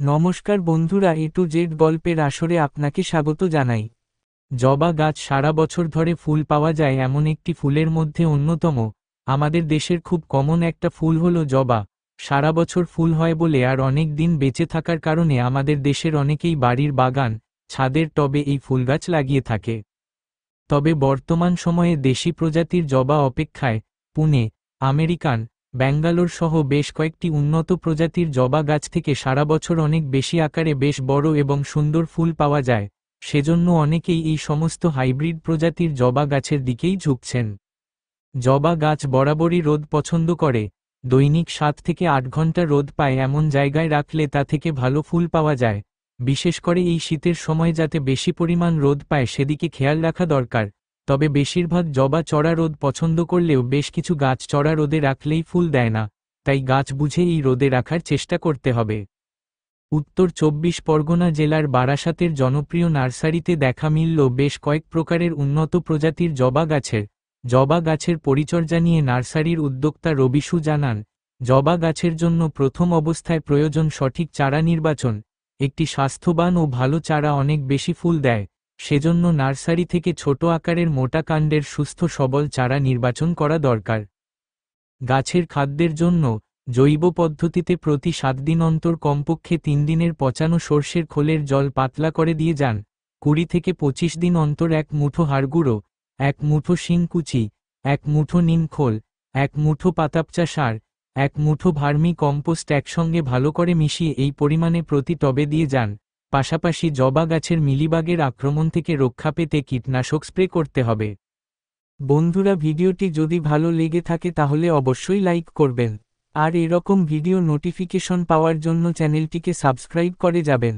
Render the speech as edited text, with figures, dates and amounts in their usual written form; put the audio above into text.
নমস্কার বন্ধুরা, এ to Z গল্পের আসরে আপনাকে স্বাগত জানাই। জবা গাছ সারা বছর ধরে ফুল পাওয়া যায় এমন একটি ফুলের মধ্যে অন্যতম। আমাদের দেশের খুব কমন একটা ফুল হলো জবা। সারা বছর ফুল হয় বলে আর অনেক দিন বেঁচে থাকার কারণে আমাদের দেশের অনেকেই বাড়ির বাগান, ছাদের টবে এই ফুল গাছ লাগিয়ে থাকে। তবে বর্তমান সময়ে দেশি প্রজাতির জবা অপেক্ষায় পুনে, আমেরিকান, ব্যাঙ্গালোর সহ বেশ কয়েকটি উন্নত প্রজাতির জবা গাছ থেকে সারা বছর অনেক বেশি আকারে বেশ বড় এবং সুন্দর ফুল পাওয়া যায়। সেজন্য অনেকেই এই সমস্ত হাইব্রিড প্রজাতির জবা গাছের দিকেই ঝুঁকছেন। জবা গাছ বরাবরই রোদ পছন্দ করে। দৈনিক 7 থেকে 8 ঘন্টা রোদ পায় এমন জায়গায় রাখলে তা থেকে ভালো ফুল পাওয়া যায়। বিশেষ করে এই শীতের সময় যাতে বেশি পরিমাণ রোদ পায় সেদিকে খেয়াল রাখা দরকার। তবে বেশিরভাগ জবা চড়া রোদ পছন্দ করলেও বেশ কিছু গাছ চড়া রোদে রাখলেই ফুল দেয় না, তাই গাছ বুঝে এই রোদে রাখার চেষ্টা করতে হবে। উত্তর 24 পরগনা জেলার বারাসাতের জনপ্রিয় নার্সারিতে দেখা মিলল বেশ কয়েক প্রকারের উন্নত প্রজাতির জবা গাছের পরিচর্যা নিয়ে নার্সারির উদ্যোক্তা রবিশু জানান, জবা গাছের জন্য প্রথম অবস্থায় প্রয়োজন সঠিক চারা নির্বাচন। একটি স্বাস্থ্যবান ও ভালো চারা অনেক বেশি ফুল দেয়, সেজন্য নার্সারি থেকে ছোট আকারের মোটা কাণ্ডের সুস্থ সবল চারা নির্বাচন করা দরকার। গাছের খাদ্যের জন্য জৈব পদ্ধতিতে প্রতি 7 দিন অন্তর কমপক্ষে 3 দিনের পচানো সর্ষের খোলের জল পাতলা করে দিয়ে যান। 20 থেকে 25 দিন অন্তর 1 মুঠো হাড়গুঁড়ো, 1 মুঠো শিংকুচি, 1 মুঠো নিম খোল, 1 মুঠো পাতাপচা সার, 1 মুঠো ভার্মি কম্পোস্ট একসঙ্গে ভালো করে মিশিয়ে এই পরিমাণে প্রতি টবে দিয়ে যান। পাশাপাশি জবা গাছের মিলিবাগের আক্রমণ থেকে রক্ষা পেতে কীটনাশক স্প্রে করতে হবে। বন্ধুরা, ভিডিওটি যদি ভালো লেগে থাকে তাহলে অবশ্যই লাইক করবেন, আর এরকম ভিডিও নোটিফিকেশন পাওয়ার জন্য চ্যানেলটিকে সাবস্ক্রাইব করে যাবেন।